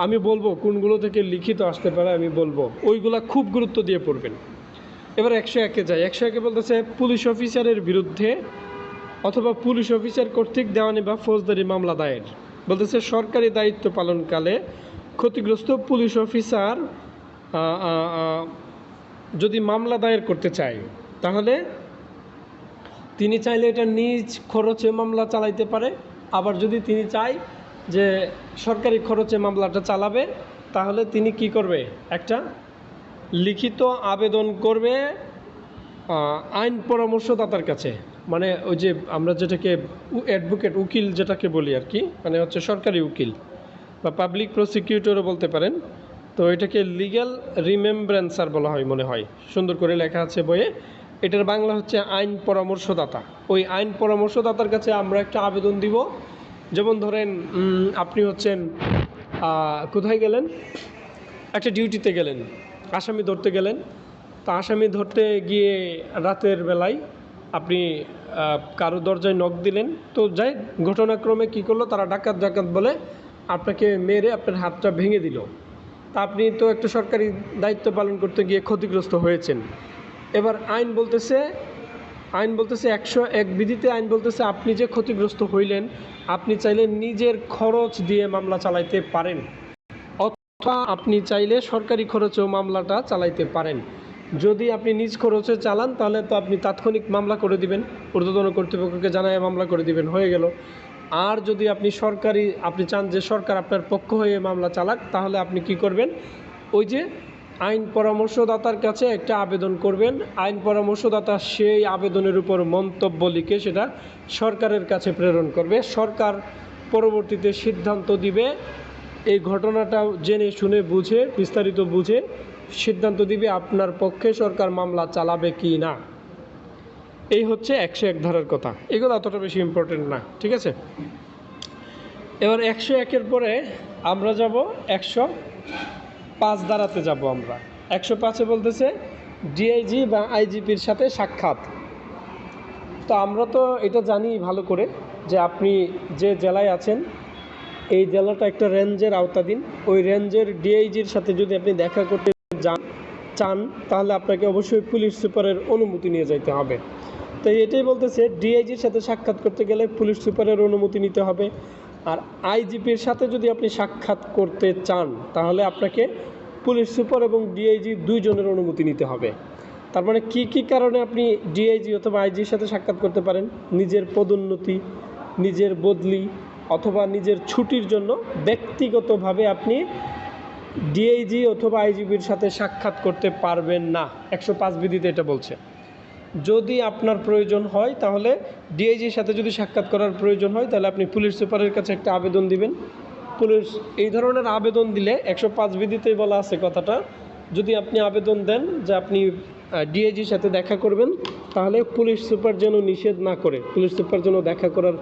আমি বলবো কোনগুলো থেকে লিখিত আসতে পারে, আমি বলবো ওইগুলা খুব গুরুত্ব দিয়ে পড়বেন। এবার 101-এ যাই। 101-এ বলতেছে পুলিশ অফিসারের বিরুদ্ধে অথবা পুলিশ অফিসার কর্তৃক দেওয়ানি বা ফৌজদারি মামলা দায়ের। বলতেছে সরকারি দায়িত্ব পালনকালে ক্ষতিগ্রস্ত পুলিশ অফিসার যদি মামলা দায়ের করতে চায়, তাহলে তিনি চাইলে এটা নিজ খরচে মামলা চালাইতে পারে। আবার যদি তিনি চায় যে সরকারি খরচে মামলাটা চালাবে, তাহলে তিনি কি করবে? একটা লিখিত আবেদন করবে আইন পরামর্শদাতার কাছে। মানে ওই যে আমরা যেটাকে অ্যাডভোকেট, উকিল যেটাকে বলি আর কি, মানে হচ্ছে সরকারি উকিল বা পাবলিক প্রসিকিউটরও বলতে পারেন। তো এটাকে লিগ্যাল রিমেম্ব্রেন্সার বলা হয় মনে হয়, সুন্দর করে লেখা আছে বইয়ে। এটার বাংলা হচ্ছে আইন পরামর্শদাতা। ওই আইন পরামর্শদাতার কাছে আমরা একটা আবেদন দিব। যেমন ধরেন আপনি হচ্ছেন কোথায় গেলেন, একটা ডিউটিতে গেলেন, আসামি ধরতে গেলেন। তো আসামি ধরতে গিয়ে রাতের বেলায় আপনি কারো দরজায় নক দিলেন। তো যাই ঘটনাক্রমে কী করলো, তারা ডাকাত বলে আপনাকে মেরে আপনার হাতটা ভেঙে দিল। তা আপনি তো একটা সরকারি দায়িত্ব পালন করতে গিয়ে ক্ষতিগ্রস্ত হয়েছেন। এবার আইন বলতেছে 101 বিধিতে আইন বলতেছে আপনি যে ক্ষতিগ্রস্ত হইলেন, আপনি চাইলে নিজের খরচ দিয়ে মামলা চালাইতে পারেন, অথবা আপনি চাইলে সরকারি খরচেও মামলাটা চালাইতে পারেন। যদি আপনি নিজ খরচে চালান তাহলে তো আপনি তাৎক্ষণিক মামলা করে দিবেন, ঊর্ধ্বতন কর্তৃপক্ষকে জানায় মামলা করে দিবেন, হয়ে গেল। আর যদি আপনি চান যে সরকার আপনার পক্ষ হয়ে মামলা চালাক, তাহলে আপনি কি করবেন? ওই যে আইন পরামর্শদাতার কাছে একটা আবেদন করবেন। আইন পরামর্শদাতা সেই আবেদনের উপর মন্তব্য লিখে সেটা সরকারের কাছে প্রেরণ করবে। সরকার পরবর্তীতে সিদ্ধান্ত দিবে, এই ঘটনাটা জেনে শুনে বুঝে, বিস্তারিত বুঝে সিদ্ধান্ত দিবে আপনার পক্ষে সরকার মামলা চালাবে কি না। এই হচ্ছে 101 ধারার কথা। এগুলো অতটা বেশি ইম্পর্টেন্ট না, ঠিক আছে। এবার 101-এর পরে আমরা যাব 105 ধারাতে যাব আমরা। 105-এ বলতেছে ডিআইজি বা আইজিপির সাথে সাক্ষাৎ। তো আমরা তো এটা জানি ভালো করে যে আপনি যে জেলায় আছেন এই জেলাটা একটা রেঞ্জের আওতাধীন। ওই রেঞ্জের ডিআইজির সাথে যদি আপনি দেখা করতে চান তাহলে আপনাকে অবশ্যই পুলিশ সুপারের অনুমতি নিয়ে যেতে হবে। তো এটাই বলতেছে ডিআইজির সাথে সাক্ষাৎ করতে গেলে পুলিশ সুপারের অনুমতি নিতে হবে। আর আইজিপির সাথে যদি আপনি সাক্ষাৎ করতে চান তাহলে আপনাকে পুলিশ সুপার এবং ডিআইজি দুইজনের অনুমতি নিতে হবে। তার মানে কী কী কারণে আপনি ডিআইজি অথবা আইজির সাথে সাক্ষাৎ করতে পারেন? নিজের পদোন্নতি, নিজের বদলি অথবা নিজের ছুটির জন্য ব্যক্তিগতভাবে আপনি ডিআইজি অথবা আইজিপির সাথে সাক্ষাৎ করতে পারবেন না। 105 বিধিতে এটা বলছে। যদি আপনার প্রয়োজন হয় তাহলে ডিআইজির সাথে যদি সাক্ষাৎ করার প্রয়োজন হয় তাহলে আপনি পুলিশ সুপারের কাছে একটা আবেদন দিবেন। পুলিশ এই ধরনের আবেদন দিলে 105 বিধিতেই বলা আছে কথাটা, যদি আপনি আবেদন দেন যে আপনি ডিআইজির সাথে দেখা করবেন তাহলে পুলিশ সুপার যেন নিষেধ না করে, পুলিশ সুপার যেন দেখা করার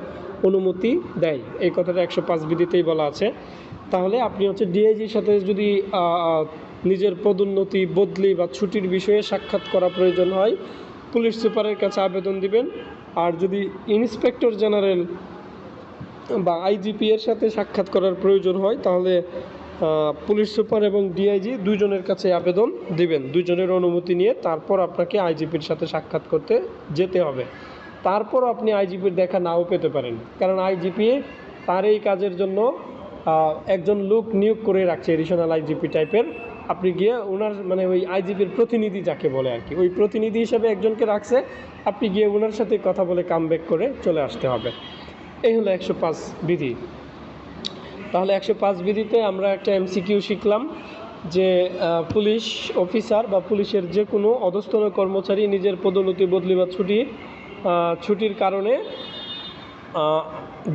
অনুমতি দেয়। এই কথাটা 105 বিধিতেই বলা আছে। তাহলে আপনি হচ্ছে ডিআইজির সাথে যদি নিজের পদোন্নতি, বদলি বা ছুটির বিষয়ে সাক্ষাৎ করা প্রয়োজন হয় পুলিশ সুপারের কাছে আবেদন দিবেন। আর যদি ইন্সপেক্টর জেনারেল বা আইজিপি এর সাথে সাক্ষাৎ করার প্রয়োজন হয় তাহলে পুলিশ সুপার এবং ডিআইজি দুইজনের কাছে আবেদন দিবেন, দুইজনের অনুমতি নিয়ে তারপর আপনাকে আইজিপির সাথে সাক্ষাৎ করতে যেতে হবে। তারপর আপনি আইজিপির দেখা নাও পেতে পারেন, কারণ আইজিপি তার এই কাজের জন্য একজন লোক নিয়োগ করে রাখছে, এডিশনাল আইজিপি টাইপের। আপনি গিয়ে ওনার মানে ওই আইজিপির প্রতিনিধি যাকে বলে আর কি, ওই প্রতিনিধি হিসেবে একজনকে রাখছে, আপনি গিয়ে ওনার সাথে কথা বলে কামব্যাক করে চলে আসতে হবে। এই হলো 105 বিধি। তাহলে 105 বিধিতে আমরা একটা এমসিকিউ শিখলাম যে পুলিশ অফিসার বা পুলিশের যে কোনো অধস্তন কর্মচারী নিজের পদোন্নতি, বদলি বা ছুটির কারণে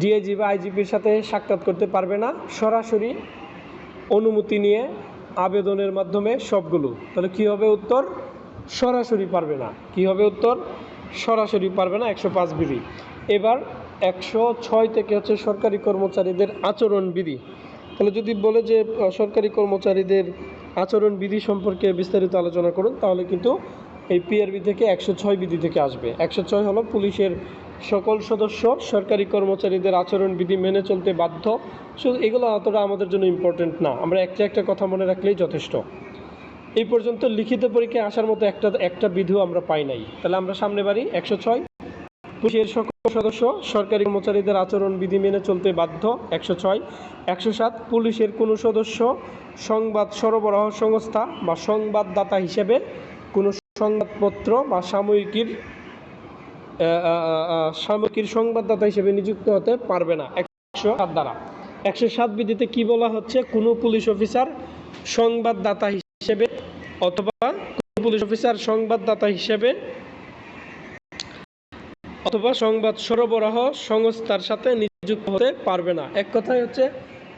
ডিআইজি বা আইজিপির সাথে সাক্ষাৎ করতে পারবে না, সরাসরি অনুমতি নিয়ে আবেদনের মাধ্যমে সবগুলো। তাহলে কী হবে উত্তর? সরাসরি পারবে না। কী হবে উত্তর? সরাসরি পারবে না, 105 বিধি। এবার 106 থেকে হচ্ছে সরকারি কর্মচারীদের আচরণ বিধি। তাহলে যদি বলে যে সরকারি কর্মচারীদের আচরণ বিধি সম্পর্কে বিস্তারিত আলোচনা করুন তাহলে কিন্তু এই পিআরবি থেকে 106 বিধি থেকে আসবে। 106 হলো পুলিশের সকল সদস্য সরকারি কর্মচারীদের আচরণ বিধি মেনে চলতে বাধ্য। শুধু এগুলো অতটা আমাদের জন্য ইম্পর্টেন্ট না, আমরা একটা কথা মনে রাখলেই যথেষ্ট। এই পর্যন্ত লিখিত পরীক্ষায় আসার মতো একটা বিধিও আমরা পাই নাই। তাহলে আমরা সামনে বাড়ি 106 পুলিশের সকল সদস্য সরকারি কর্মচারীদের আচরণ বিধি মেনে চলতে বাধ্য। 106। 107 পুলিশের কোনো সদস্য সংবাদ সরবরাহ সংস্থা বা সংবাদদাতা হিসেবে কোনো সংবাদপত্র বা সাময়িকীর সংবাদদাতা হিসেবে নিযুক্ত হতে পারবে না। 107 দ্বারা 107 বিধিতে কি বলা হচ্ছে? কোনো পুলিশ অফিসার সংবাদদাতা হিসেবে অথবা সংবাদ সরবরাহ সংস্থার সাথে নিযুক্ত হতে পারবে না। এক কথায় হচ্ছে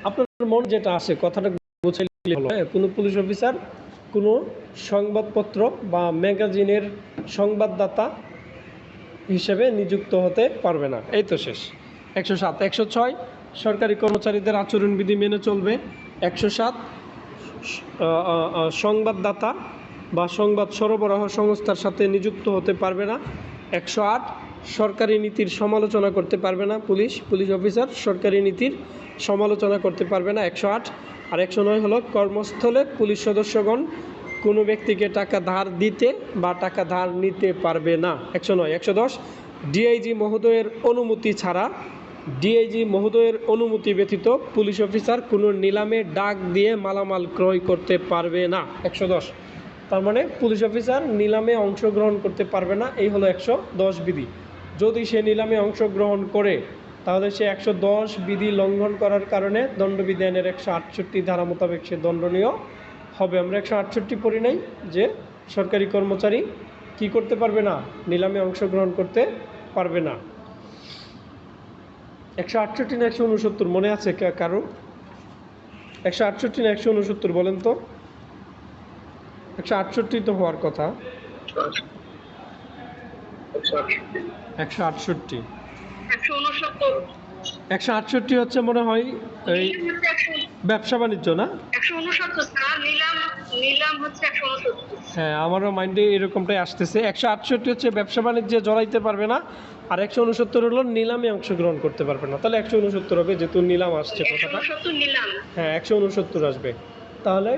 আপনার মন যেটা আসে কথাটা বুঝাইলে হলো। কোনো পুলিশ অফিসার কোনো সংবাদপত্র বা ম্যাগাজিনের সংবাদদাতা হিসেবে নিযুক্ত হতে পারবে না। এই তো শেষ। 107। 106 সরকারি কর্মচারীদের আচরণবিধি মেনে চলবে। 107 সংবাদদাতা বা সংবাদ সরবরাহ সংস্থার সাথে নিযুক্ত হতে পারবে না। 108 সরকারি নীতির সমালোচনা করতে পারবে না। পুলিশ অফিসার সরকারি নীতির সমালোচনা করতে পারবে না। 108। আর 109 হলো কর্মস্থলে পুলিশ সদস্যগণ কোনো ব্যক্তিকে টাকা ধার দিতে বা টাকা ধার নিতে পারবে না। 109। 110 ডিআইজি মহোদয়ের অনুমতি ব্যতীত পুলিশ অফিসার কোনো নিলামে ডাক দিয়ে মালামাল ক্রয় করতে পারবে না। 110। তার মানে পুলিশ অফিসার নিলামে অংশগ্রহণ করতে পারবে না। এই হলো 110 বিধি। যদি সে নিলামে অংশগ্রহণ করে তাহলে সে 110 বিধি লঙ্ঘন করার কারণে দণ্ডবিধি আইনের 168 ধারা মোতাবেক সে দণ্ডনীয় হবে। আমরা 168 পড়ি নাই যে সরকারি কর্মচারী কি করতে পারবে না? নিলামে অংশগ্রহণ করতে পারবে না। 168 না 169 মনে আছে কারো? 168 না 169 বলেন তো? 168 তো হওয়ার কথা। 168। 169। 168 হচ্ছে মনে হয় এই ব্যবসা বাণিজ্য না? 169 স্যার, নিলাম নিলাম হচ্ছে 169। হ্যাঁ, আমারও মাইন্ডে এরকমটাই আসতেছে। 168 হচ্ছে ব্যবসা বাণিজ্যে জড়াইতে পারবে না, আর 169 হলো নিলামে অংশগ্রহণ করতে পারবে না। তাহলে 169 হবে, যেহেতু নিলাম আসছে কথাটা। 169 নিলাম। হ্যাঁ, 169 আসবে। তাহলে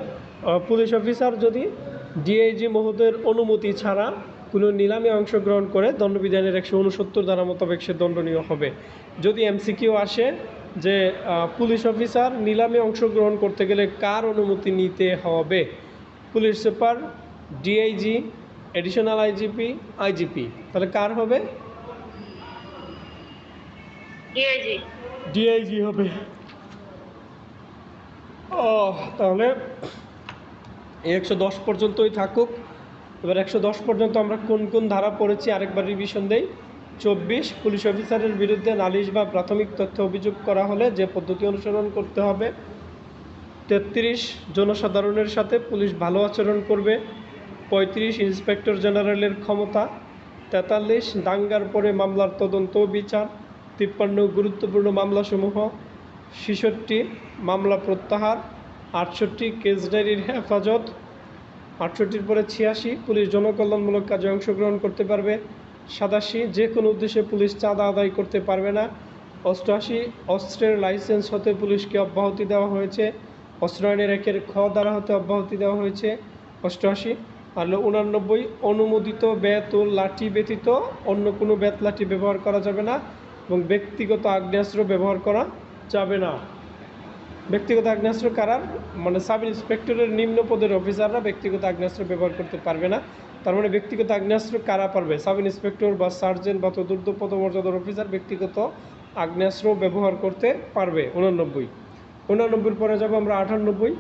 পুলিশ অফিসার যদি ডিআইজি মহোদয়ের অনুমতি ছাড়া কোনো নিলামে অংশগ্রহণ করে দণ্ডবিধানের 169 ধারা মোতাবেক সে দণ্ডনীয় হবে। যদি এমসিকিউ আসে যে পুলিশ অফিসার নিলামে অংশগ্রহণ করতে গেলে কার অনুমতি নিতে হবে, police super, DIG, additional IGP, IGP, তাহলে কার হবে? ডিআইজি। ডিআইজি হবে। তাহলে 110 পর্যন্তই থাকুক। এবার 110 পর্যন্ত আমরা কোন কোন ধারা পড়েছি আরেকবার রিভিশন দেই। 24, পুলিশ অফিসারের বিরুদ্ধে নালিশ বা প্রাথমিক তথ্য অভিযোগ করা হলে যে পদ্ধতি অনুসরণ করতে হবে। 33, জনসাধারণের সাথে পুলিশ ভালো আচরণ করবে। 35, ইন্সপেক্টর জেনারেলের ক্ষমতা। 43, দাঙ্গার পরে মামলার তদন্ত ও বিচার। 53, গুরুত্বপূর্ণ মামলাসমূহ। 66, মামলা প্রত্যাহার। 68, কেস ডায়েরির হেফাজত। 68 পরে 86, পুলিশ জনকল্যাণমূলক কাজে অংশগ্রহণ করতে পারবে। 87, যে কোনো উদ্দেশ্যে পুলিশ চাঁদা আদায় করতে পারবে না। 88, অস্ত্রের লাইসেন্স হতে পুলিশকে অব্যাহতি দেওয়া হয়েছে। অস্ত্র আইনের 1 খ দ্বারা হতে অব্যাহতি দেওয়া হয়েছে। 88 আর 89, অনুমোদিত ব্যাত ও লাঠি ব্যতীত অন্য কোনো ব্যাত লাঠি ব্যবহার করা যাবে না এবং ব্যক্তিগত আগ্নেয়াস্ত্র ব্যবহার করা যাবে না। ব্যক্তিগত আগ্নেয়াস্ত্র কারার মানে সাব ইন্সপেক্টরের নিম্ন পদের অফিসাররা ব্যক্তিগত আগ্নেয়াস্ত্র ব্যবহার করতে পারবে না। তার মানে ব্যক্তিগত আগ্নেয়াস্ত্র কারা পারবে? সাব ইন্সপেক্টর বা সার্জেন্ট বা তদূর্ধ্ব পদমর্যাদার অফিসার ব্যক্তিগত আগ্নেয়াস্ত্র ব্যবহার করতে পারবে। 89 পরে যাব আমরা 98,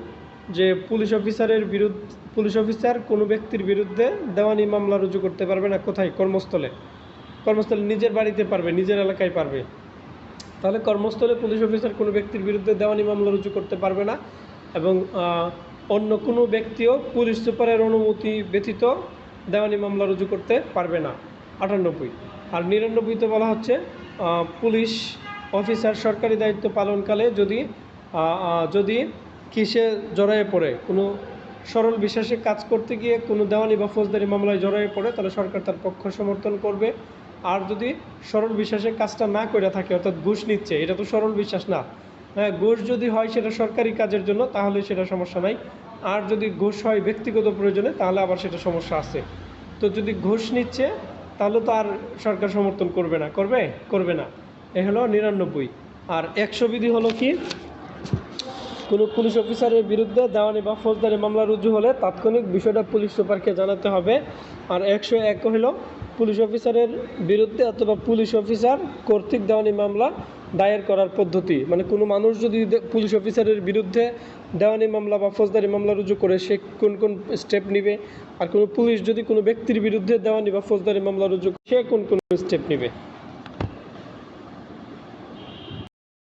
যে পুলিশ অফিসার কোনো ব্যক্তির বিরুদ্ধে দেওয়ানি মামলা রুজু করতে পারবে না। কোথায়? কর্মস্থলে নিজের বাড়িতে পারবে, নিজের এলাকায় পারবে। তাহলে কর্মস্থলে পুলিশ অফিসার কোনো ব্যক্তির বিরুদ্ধে দেওয়ানি মামলা রুজু করতে পারবে না এবং অন্য কোনো ব্যক্তিও পুলিশ সুপারের অনুমতি ব্যতীত দেওয়ানি মামলা রুজু করতে পারবে না। 98 আর 99তে বলা হচ্ছে পুলিশ অফিসার সরকারি দায়িত্ব পালনকালে যদি কিসে জড়ায়ে পড়ে, কোনো সরল বিশ্বাসে কাজ করতে গিয়ে কোনো দেওয়ানি বা ফৌজদারি মামলায় জড়ায়ে পড়ে, তাহলে সরকার তার পক্ষ সমর্থন করবে। আর যদি সরল বিশ্বাসে কাজটা না করে থাকে, অর্থাৎ ঘুষ নিচ্ছে, এটা তো সরল বিশ্বাস না। হ্যাঁ, ঘুষ যদি হয় সেটা সরকারি কাজের জন্য, তাহলে সেটা সমস্যা নাই। আর যদি ঘুষ হয় ব্যক্তিগত প্রয়োজনে, তাহলে আবার সেটা সমস্যা আছে। তো যদি ঘুষ নিচ্ছে তাহলে তো আর সরকার সমর্থন করবে না। করবে না। এ হলো 99। আর 100 বিধি হলো কি? কোনো পুলিশ অফিসারের বিরুদ্ধে দেওয়ানি বা ফৌজদারি মামলা রুজু হলে তাৎক্ষণিক বিষয়টা পুলিশ সুপারকে জানাতে হবে। আর 101 হলো পুলিশ অফিসারের বিরুদ্ধে অথবা পুলিশ অফিসার কর্তৃক দেওয়ানি মামলা দায়ের করার পদ্ধতি। মানে কোনো মানুষ যদি পুলিশ অফিসারের বিরুদ্ধে দেওয়ানি মামলা বা ফৌজদারি মামলা রুজু করে সে কোন কোন স্টেপ নেবে, আর কোনো পুলিশ যদি কোনো ব্যক্তির বিরুদ্ধে দেওয়ানি বা ফৌজদারি মামলা রুজু করে সে কোন কোন স্টেপ নেবে।